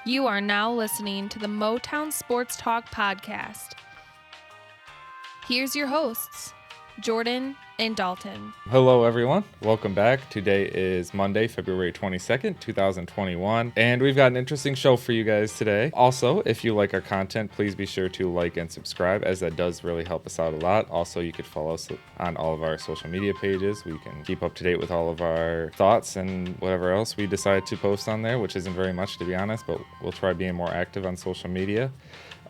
You are now listening to the Motown Sports Talk podcast. Here's your hosts, Jordan and Dalton. Hello, everyone. Welcome back. Today is Monday, February 22nd, 2021, and we've got an interesting show for you guys today. Also, if you like our content, please be sure to like and subscribe, as that does really help us out a lot. Also, you could follow us on all of our social media pages. We can keep up to date with all of our thoughts and whatever else we decide to post on there, which isn't very much, to be honest, but we'll try being more active on social media.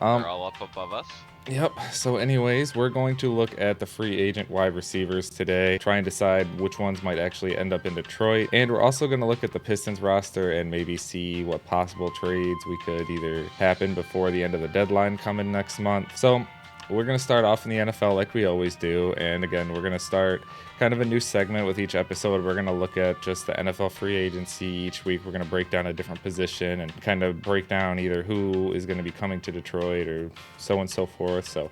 They're all up above us. Yep. So anyways, we're going to look at the free agent wide receivers today, try and decide which ones might actually end up in Detroit. And we're also going to look at the Pistons roster and maybe see what possible trades we could either happen before the end of the deadline coming next month. So we're going to start off in the NFL like we always do. And again, we're going to start kind of a new segment with each episode. We're going to look at just the NFL free agency each week. We're going to break down a different position and kind of break down either who is going to be coming to Detroit or so on and so forth. So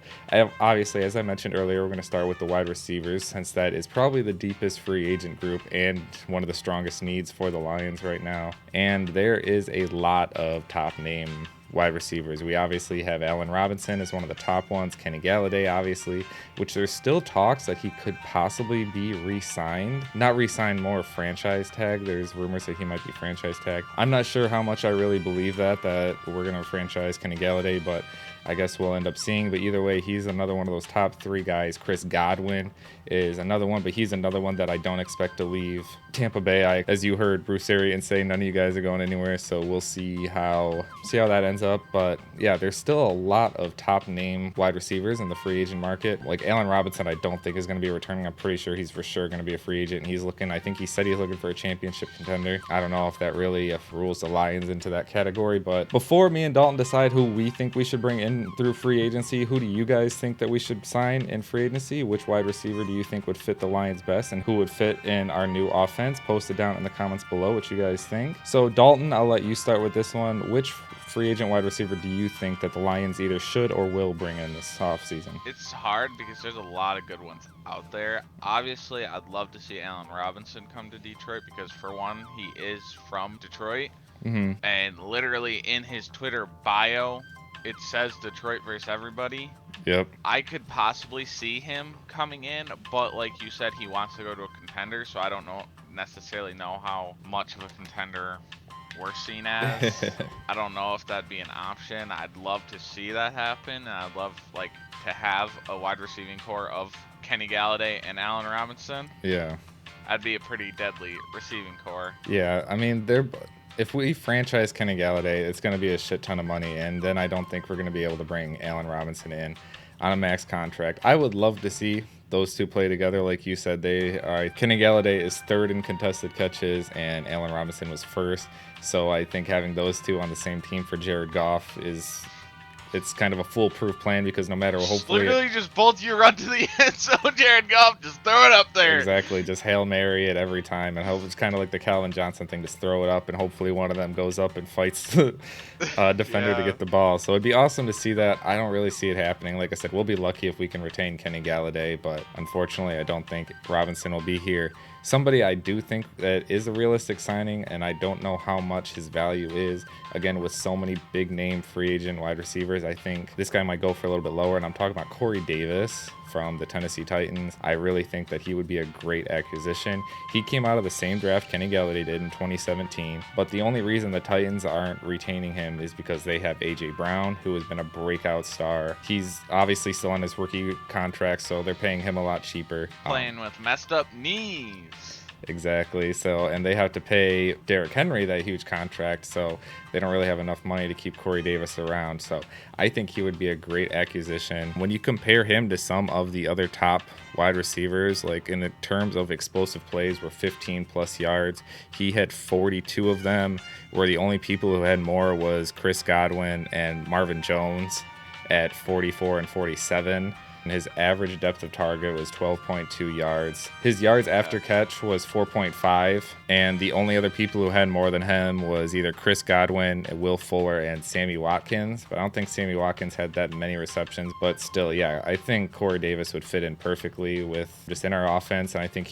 obviously, as I mentioned earlier, we're going to start with the wide receivers, since that is probably the deepest free agent group and one of the strongest needs for the Lions right now. And there is a lot of top name wide receivers. We obviously have Allen Robinson as one of the top ones, Kenny Galladay, obviously, which there's still talks that he could possibly be re-signed. Not re-signed, more franchise tag. There's rumors that he might be franchise tag. I'm not sure how much I really believe that we're going to franchise Kenny Galladay, but I guess we'll end up seeing. But either way, he's another one of those top three guys. Chris Godwin is another one, but he's another one that I don't expect to leave Tampa Bay. As you heard Bruce Arians say, none of you guys are going anywhere, so we'll see how that ends up. But yeah, there's still a lot of top name wide receivers in the free agent market. Like Allen Robinson, I don't think is going to be returning. I'm pretty sure he's for sure going to be a free agent. He's looking, I think he said he's looking for a championship contender. I don't know if that really rules the Lions into that category. But before me and Dalton decide who we think we should bring in through free agency, who do you guys think that we should sign in free agency? Which wide receiver do you think would fit the Lions best, and who would fit in our new offense? Post it down in the comments below what you guys think. So Dalton, I'll let you start with this one. Which free agent wide receiver do you think that the Lions either should or will bring in this offseason? It's hard because there's a lot of good ones out there. Obviously, I'd love to see Allen Robinson come to Detroit because, for one, he is from Detroit. And literally in his Twitter bio, it says Detroit versus everybody. Yep. I could possibly see him coming in, but like you said, he wants to go to a contender, so I don't necessarily know how much of a contender we're seen as. I don't know if that'd be an option. I'd love to see that happen, and I'd love to have a wide receiving core of Kenny Galladay and Allen Robinson. Yeah. That'd be a pretty deadly receiving core. Yeah, I mean, if we franchise Kenny Galladay, it's going to be a shit ton of money, and then I don't think we're going to be able to bring Allen Robinson in on a max contract. I would love to see those two play together. Like you said, Kenny Galladay is third in contested catches, and Allen Robinson was first. So I think having those two on the same team for Jared Goff it's kind of a foolproof plan, because no matter, hopefully, literally just both you run to the end zone, Jared Goff, just throw it up there. Exactly, just Hail Mary it every time, and hope it's kind of like the Calvin Johnson thing, just throw it up, and hopefully one of them goes up and fights the defender to get the ball. So it'd be awesome to see that. I don't really see it happening. Like I said, we'll be lucky if we can retain Kenny Galladay, but unfortunately, I don't think Robinson will be here. Somebody I do think that is a realistic signing, and I don't know how much his value is. Again, with so many big-name free agent wide receivers, I think this guy might go for a little bit lower, and I'm talking about Corey Davis from the Tennessee Titans. I really think that he would be a great acquisition. He came out of the same draft Kenny Galladay did in 2017, but the only reason the Titans aren't retaining him is because they have A.J. Brown, who has been a breakout star. He's obviously still on his rookie contract, so they're paying him a lot cheaper. Playing with messed up knees. Exactly. So, and they have to pay Derrick Henry that huge contract, so they don't really have enough money to keep Corey Davis around. So I think he would be a great acquisition. When you compare him to some of the other top wide receivers, like in the terms of explosive plays were 15 plus yards, he had 42 of them, where the only people who had more was Chris Godwin and Marvin Jones at 44 and 47. and his average depth of target was 12.2 yards. His yards after catch was 4.5, and the only other people who had more than him was either Chris Godwin, Will Fuller, and Sammy Watkins. But I don't think Sammy Watkins had that many receptions. But still, yeah, I think Corey Davis would fit in perfectly with just in our offense. And I think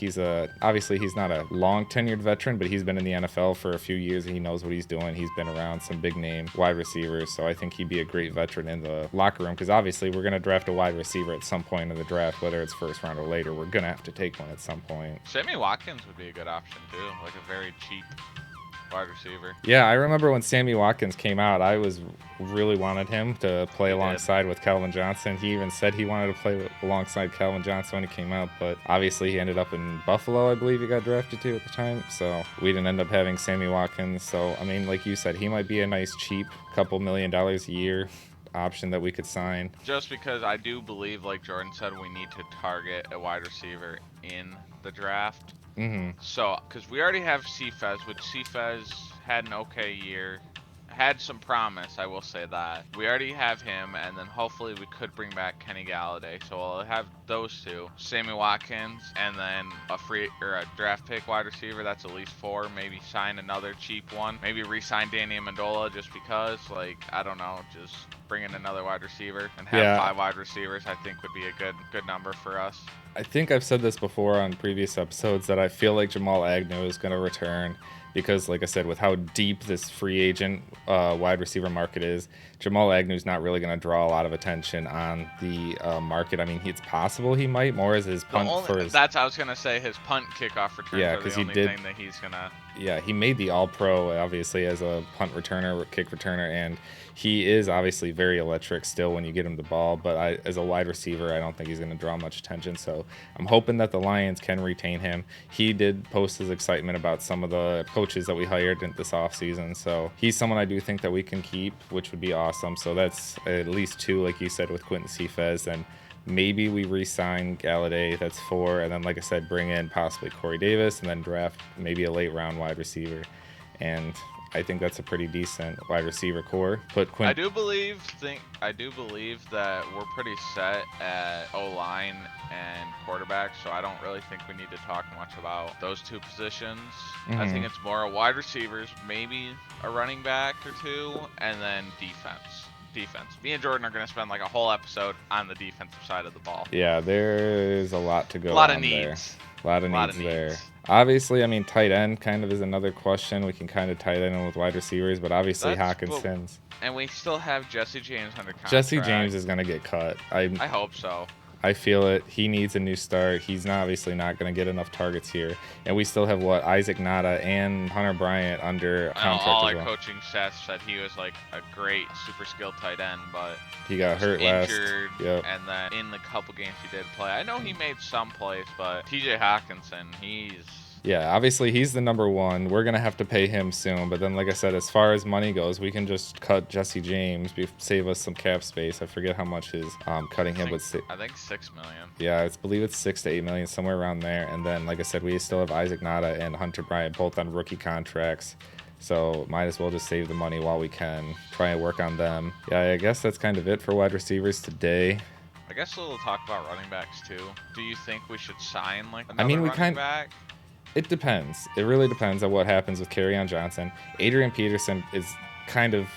obviously he's not a long tenured veteran, but he's been in the NFL for a few years and he knows what he's doing. He's been around some big name wide receivers. So I think he'd be a great veteran in the locker room, because obviously we're going to draft a wide receiver at some point in the draft, whether it's first round or later. We're going to have to take one at some point. Sammy Watkins would be a good option too, like a very cheap wide receiver. Yeah, I remember when Sammy Watkins came out, I really wanted him to play alongside with Calvin Johnson. He even said he wanted to play alongside Calvin Johnson when he came out, but obviously he ended up in Buffalo, I believe he got drafted to at the time. So we didn't end up having Sammy Watkins. So, I mean, like you said, he might be a nice, cheap couple $1 million a year option that we could sign. Just because I do believe, like Jordan said, we need to target a wide receiver in the draft. So, because we already have Cephas, which Cephas had an okay year, had some promise, I will say that. We already have him, and then hopefully we could bring back Kenny Galladay. So we'll have those two, Sammy Watkins, and then a draft pick wide receiver. That's at least 4. Maybe sign another cheap one. Maybe re-sign Danny Amendola just because. Like, I don't know, just bring in another wide receiver and have 5 wide receivers. I think would be a good number for us. I think I've said this before on previous episodes that I feel like Jamal Agnew is going to return because, like I said, with how deep this free agent wide receiver market is, Jamal Agnew's not really going to draw a lot of attention on the market. I mean, it's possible he might, more as his punt That's I was going to say, his punt kickoff returns are the only thing that he's going to... Yeah, he made the All-Pro, obviously, as a punt returner, kick returner, and he is obviously very electric still when you get him the ball, but as a wide receiver, I don't think he's going to draw much attention, so I'm hoping that the Lions can retain him. He did post his excitement about some of the coaches that we hired in this offseason, so he's someone I do think that we can keep, which would be awesome. So that's at least 2, like you said, with Quentin Cephas, and maybe we re-sign Galladay, that's 4, and then, like I said, bring in possibly Corey Davis, and then draft maybe a late-round wide receiver. And I think that's a pretty decent wide receiver core. But I do believe that we're pretty set at O-line and quarterback, so I don't really think we need to talk much about those 2 positions. I think it's more wide receivers, maybe a running back or 2, and then defense. Me and Jordan are going to spend like a whole episode on the defensive side of the ball. Yeah, there's a lot to go on there. A lot of needs. A lot of needs there. Obviously, I mean, tight end kind of is another question. We can kind of tie that in with wide receivers, but obviously Hawkinson's. And we still have Jesse James under contract. Jesse James is going to get cut. I hope so. I feel it. He needs a new start. He's obviously not going to get enough targets here. And we still have, Isaac Nada and Hunter Bryant under contract all as our well. coaching staff said he was like a great, super skilled tight end, but he got hurt injured, last. And then in the couple games he did play, I know he made some plays, but TJ Hawkinson, Yeah, obviously he's the number 1. We're going to have to pay him soon. But then, like I said, as far as money goes, we can just cut Jesse James, save us some cap space. I forget how much his cutting him would save. I think $6 million. Yeah, I believe it's $6 to $8 million, somewhere around there. And then, like I said, we still have Isaac Nada and Hunter Bryant both on rookie contracts. So might as well just save the money while we can. Try and work on them. Yeah, I guess that's kind of it for wide receivers today. I guess we'll talk about running backs too. Do you think we should sign like another running back? It depends. It really depends on what happens with Kerryon Johnson. Adrian Peterson is kind of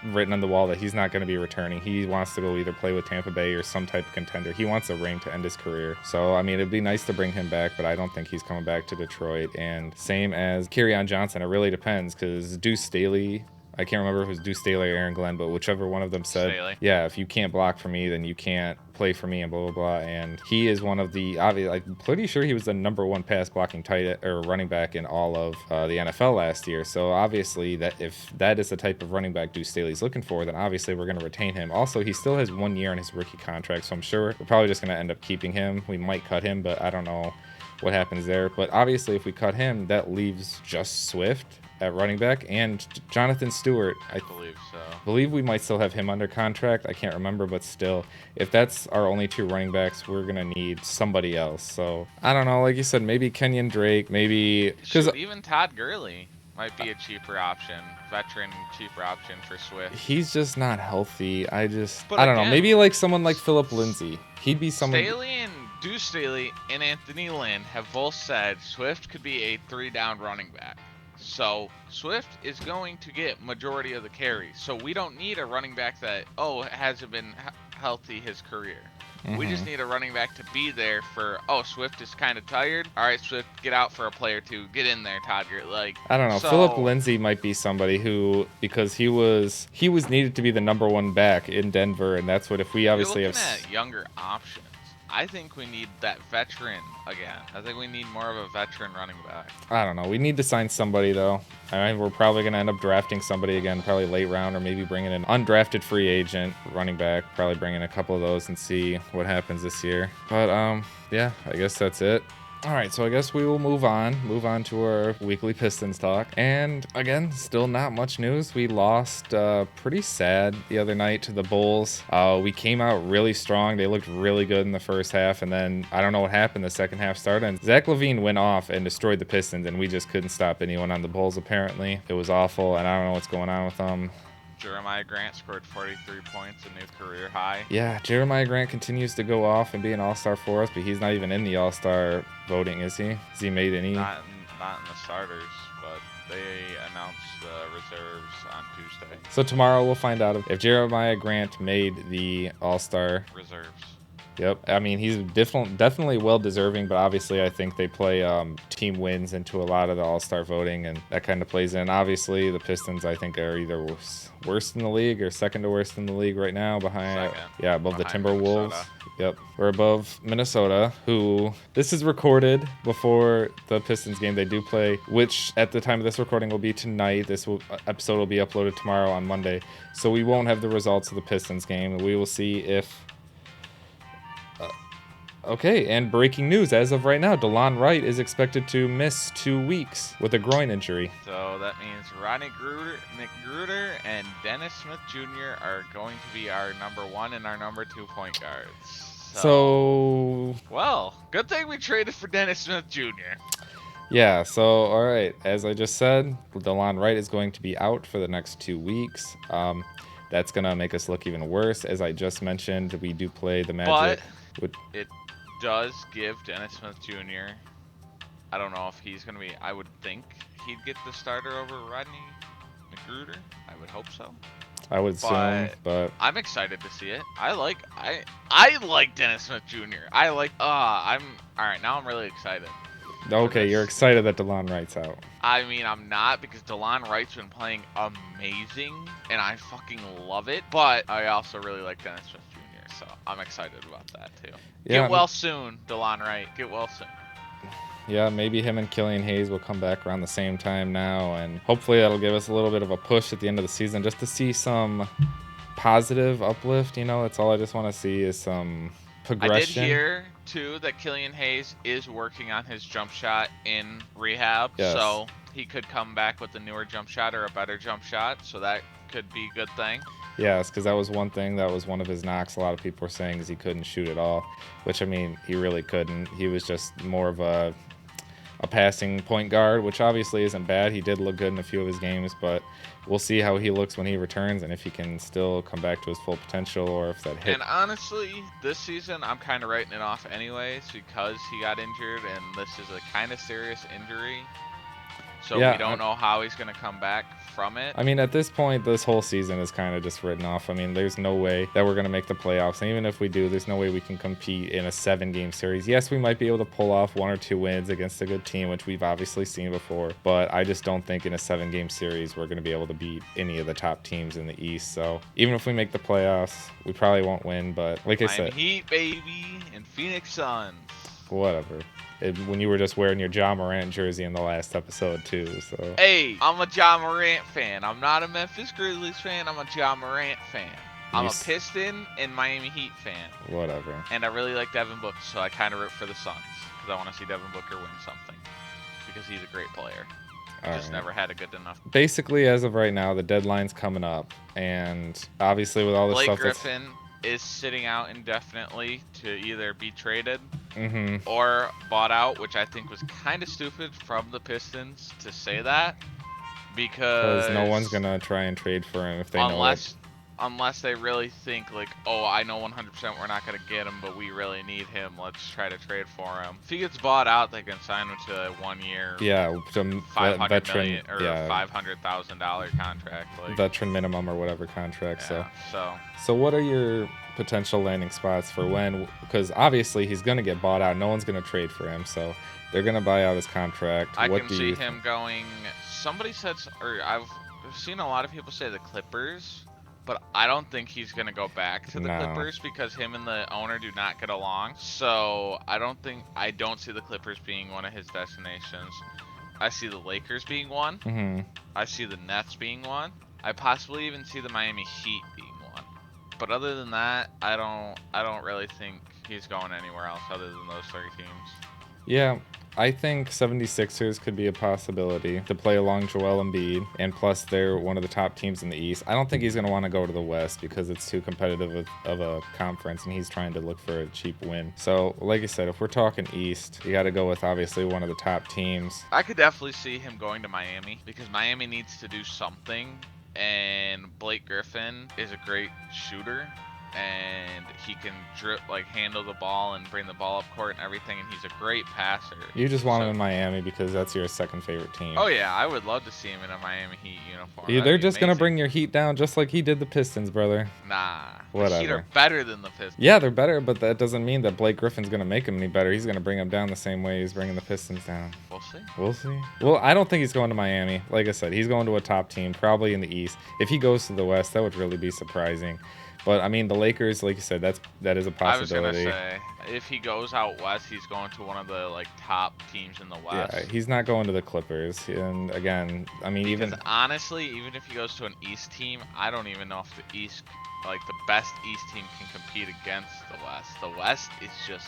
written on the wall that he's not going to be returning. He wants to go either play with Tampa Bay or some type of contender. He wants a ring to end his career. So, I mean, it'd be nice to bring him back, but I don't think he's coming back to Detroit. And same as Kerryon Johnson, it really depends because Deuce Staley, I can't remember if it was Deuce Staley or Aaron Glenn, but whichever one of them said, Staley. Yeah, if you can't block for me, then you can't play for me and blah, blah, blah. And he is one of the, obviously, I'm pretty sure he was the number 1 pass blocking running back in all of the NFL last year. So obviously that if that is the type of running back Deuce Staley's looking for, then obviously we're going to retain him. Also, he still has 1 year in his rookie contract, so I'm sure we're probably just going to end up keeping him. We might cut him, but I don't know what happens there. But obviously if we cut him, that leaves just Swift at running back and Jonathan Stewart. I believe so. Believe we might still have him under contract. I can't remember, but still, if that's our only 2 running backs, we're gonna need somebody else. So I don't know. Like you said, maybe Kenyon Drake, maybe because even Todd Gurley. Might be a cheaper option, veteran cheaper option for Swift. He's just not healthy. But I don't know. again, Maybe like someone like Philip Lindsay. He'd be someone. Staley and Deuce Staley and Anthony Lynn have both said Swift could be a 3-down running back. So Swift is going to get majority of the carries. So we don't need a running back that hasn't been healthy his career. We just need a running back to be there for, Swift is kind of tired. All right, Swift, get out for a play or two. Get in there, Todd. You're like, I don't know. so, Philip Lindsay might be somebody who, because he was needed to be the number one back in Denver, and that's what if we obviously you're have. looking at younger options. I think we need that veteran again. I think we need more of a veteran running back. I don't know. We need to sign somebody though. I mean, we're probably gonna end up drafting somebody again, probably late round, or maybe bringing an undrafted free agent running back. Probably bringing a couple of those and see what happens this year. But yeah, I guess that's it. All right, so I guess we will move on to our weekly Pistons talk. And again, still not much news. We lost pretty sad the other night to the Bulls. We came out really strong. They looked really good in the first half, and then I don't know what happened. The second half started, and Zach LaVine went off and destroyed the Pistons, and we just couldn't stop anyone on the Bulls, apparently. It was awful, and I don't know what's going on with them. Jeremiah Grant scored 43 points, a new career high. Yeah, Jeremiah Grant continues to go off and be an all-star for us, but he's not even in the all-star voting, is he? Has he made any? Not in the starters, but they announced the reserves on Tuesday. So tomorrow we'll find out if Jeremiah Grant made the all-star. Reserves. Yep. I mean, he's definitely well-deserving, but obviously I think they play team wins into a lot of the all-star voting, and that kind of plays in. Obviously, the Pistons, I think, are either worst in the league or second to worst in the league right now, above the Timberwolves. Minnesota. Yep. We're above Minnesota, who this is recorded before the Pistons game. They do play, which at the time of this recording will be tonight. Episode will be uploaded tomorrow on Monday, so we won't have the results of the Pistons game. We will see if... Okay, and breaking news as of right now, DeLon Wright is expected to miss 2 weeks with a groin injury. So that means Rodney McGruder, and Dennis Smith Jr. are going to be our number 1 and our number 2 point guards. So well, good thing we traded for Dennis Smith Jr. Yeah, so all right, as I just said, DeLon Wright is going to be out for the next 2 weeks. That's going to make us look even worse. As I just mentioned, we do play the Magic. But it does give Dennis Smith Jr. I don't know if he's going to be, I would think he'd get the starter over Rodney McGruder. I would hope so. I would assume, but I'm excited to see it. I like Dennis Smith Jr. I'm all right, now I'm really excited. Okay, you're excited that DeLon Wright's out. I mean, I'm not, because DeLon Wright's been playing amazing, and I fucking love it. But I also really like Dennis Smith Jr., so I'm excited about that too. Yeah, Get well soon, DeLon Wright. Get well soon. Yeah, maybe him and Killian Hayes will come back around the same time now, and hopefully that'll give us a little bit of a push at the end of the season just to see some positive uplift. You know, that's all I just want to see is some progression. I did hear too that Killian Hayes is working on his jump shot in rehab, so he could come back with a newer jump shot or a better jump shot, so that could be a good thing. Yes, because that was one thing, that was one of his knocks a lot of people were saying, is he couldn't shoot at all, which, I mean, he really couldn't. He was just more of a passing point guard, which obviously isn't bad. He did look good in a few of his games, but we'll see how he looks when he returns and if he can still come back to his full potential, or if that hit. And honestly, this season I'm kind of writing it off anyways because he got injured, and this is a kind of serious injury. So we don't know how he's going to come back from it. I mean, at this point, this whole season is kind of just written off. I mean, there's no way that we're going to make the playoffs. And even if we do, there's no way we can compete in a 7-game series. Yes, we might be able to pull off 1 or 2 wins against a good team, which we've obviously seen before. But I just don't think in a 7-game series we're going to be able to beat any of the top teams in the East. So even if we make the playoffs, we probably won't win. But like I said, Heat, baby, and Phoenix Suns. Whatever. When you were just wearing your Ja Morant jersey in the last episode too, so. Hey, I'm a Ja Morant fan. I'm not a Memphis Grizzlies fan. I'm a Ja Morant fan. I'm a Piston and Miami Heat fan. Whatever. And I really like Devin Booker, so I kind of root for the Suns because I want to see Devin Booker win something because he's a great player. Just never had a good enough. Basically, as of right now, the deadline's coming up, and obviously with all the stuff Griffin is sitting out indefinitely to either be traded Mm-hmm. or bought out, which I think was kind of stupid from the Pistons to say that. because no one's gonna try and trade for him if they know that. Unless they really think like, oh, I know 100% we're not gonna get him, but we really need him. Let's try to trade for him. If he gets bought out, they can sign him to a 1 year, some $500,000 or yeah, $500,000 contract, like veteran minimum or whatever contract. yeah, So what are your potential landing spots for when? Because obviously he's gonna get bought out. No one's gonna trade for him, so they're gonna buy out his contract. I What can do see you him going. Somebody said, or I've seen a lot of people say the Clippers. But I don't think he's going to go back to the Clippers because him and the owner do not get along. So I don't see the Clippers being one of his destinations. I see the Lakers being one. Mm-hmm. I see the Nets being one. I possibly even see the Miami Heat being one. But other than that, I don't really think he's going anywhere else other than those 3 teams. Yeah, I think 76ers could be a possibility to play along Joel Embiid, and plus they're one of the top teams in the East. I don't think he's going to want to go to the West because it's too competitive of a conference, and he's trying to look for a cheap win. So, like I said, if we're talking East, you got to go with obviously one of the top teams. I could definitely see him going to Miami because Miami needs to do something, and Blake Griffin is a great shooter. And he can handle the ball and bring the ball up court and everything, and he's a great passer. You just want him in Miami because that's your second favorite team. Oh yeah, I would love to see him in a Miami Heat uniform. Yeah, they're just gonna bring your Heat down just like he did the Pistons, brother. Nah, whatever. The Heat are better than the Pistons. Yeah, they're better, but that doesn't mean that Blake Griffin's gonna make him any better. He's gonna bring him down the same way he's bringing the Pistons down. We'll see. Well, I don't think he's going to Miami. Like I said, he's going to a top team, probably in the East. If he goes to the West, that would really be surprising. But I mean, the Lakers, like you said, that is a possibility. I was gonna say, if he goes out west, he's going to one of the top teams in the West. Yeah, he's not going to the Clippers. And again, I mean, honestly, even if he goes to an East team, I don't even know if the East, the best East team, can compete against the West. The West is just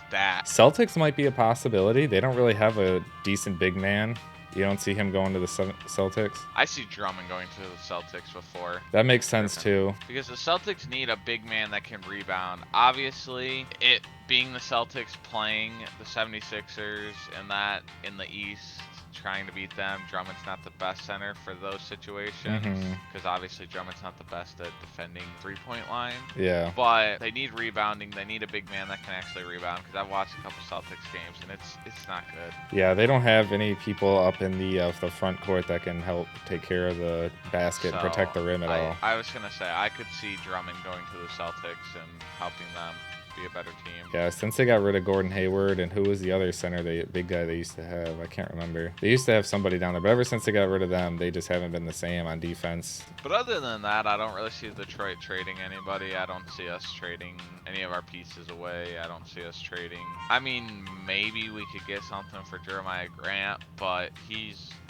stacked. Celtics might be a possibility. They don't really have a decent big man. You don't see him going to the Celtics? I see Drummond going to the Celtics before. That makes sense too. Because the Celtics need a big man that can rebound. Obviously, it being the Celtics playing the 76ers and that in the East, trying to beat them, Drummond's not the best center for those situations. Because obviously Drummond's not the best at defending three-point line. Yeah. But they need rebounding. They need a big man that can actually rebound. Because I've watched a couple Celtics games and it's not good. Yeah, they don't have any people up in the front court that can help take care of the basket and protect the rim at all. I was gonna say I could see Drummond going to the Celtics and helping them be a better team. Yeah, since they got rid of Gordon Hayward, and who was the other center, the big guy they used to have? I can't remember. They used to have somebody down there, but ever since they got rid of them, they just haven't been the same on defense. But other than that, I don't really see Detroit trading anybody. I don't see us trading any of our pieces away. I don't see us trading. I mean, maybe we could get something for Jeremiah Grant, but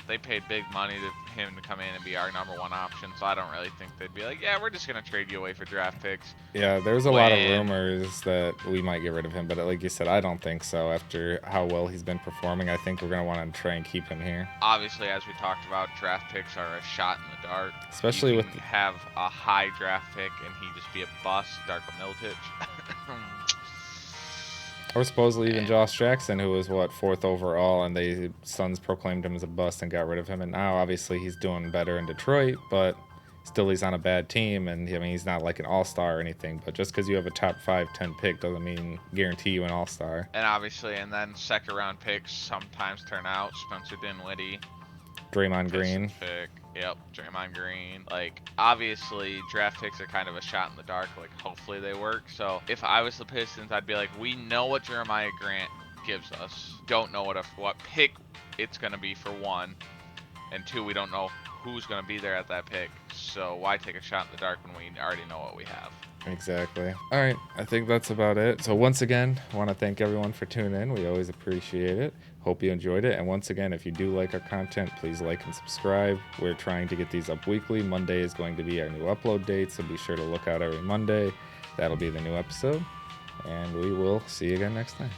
they paid big money to him to come in and be our number 1 option, so I don't really think they'd be like, yeah, we're just going to trade you away for draft picks. Yeah, there's a lot of rumors that we might get rid of him, but like you said, I don't think so. After how well he's been performing, I think we're going to want to try and keep him here. Obviously, as we talked about, draft picks are a shot in the dark. Especially with have a high draft pick and he just be a bust, Darko Milicic. Or supposedly even Josh Jackson, who was 4th overall, and the Suns proclaimed him as a bust and got rid of him. And now obviously he's doing better in Detroit, but still he's on a bad team. And I mean, he's not like an all-star or anything. But just because you have a top 5-10 pick doesn't mean guarantee you an all-star. And obviously, and then second-round picks sometimes turn out. Spencer Dinwiddie, Draymond Green. Pick. Yep, Draymond Green. Obviously, draft picks are kind of a shot in the dark. Hopefully they work. So if I was the Pistons, I'd be like, we know what Jeremiah Grant gives us. Don't know what pick it's going to be for 1. And 2, we don't know who's going to be there at that pick. So why take a shot in the dark when we already know what we have? Exactly. All right, I think that's about it. So once again, I want to thank everyone for tuning in. We always appreciate it. Hope you enjoyed it. And once again, if you do like our content, please like and subscribe. We're trying to get these up weekly. Monday is going to be our new upload date, so be sure to look out every Monday. That'll be the new episode. And we will see you again next time.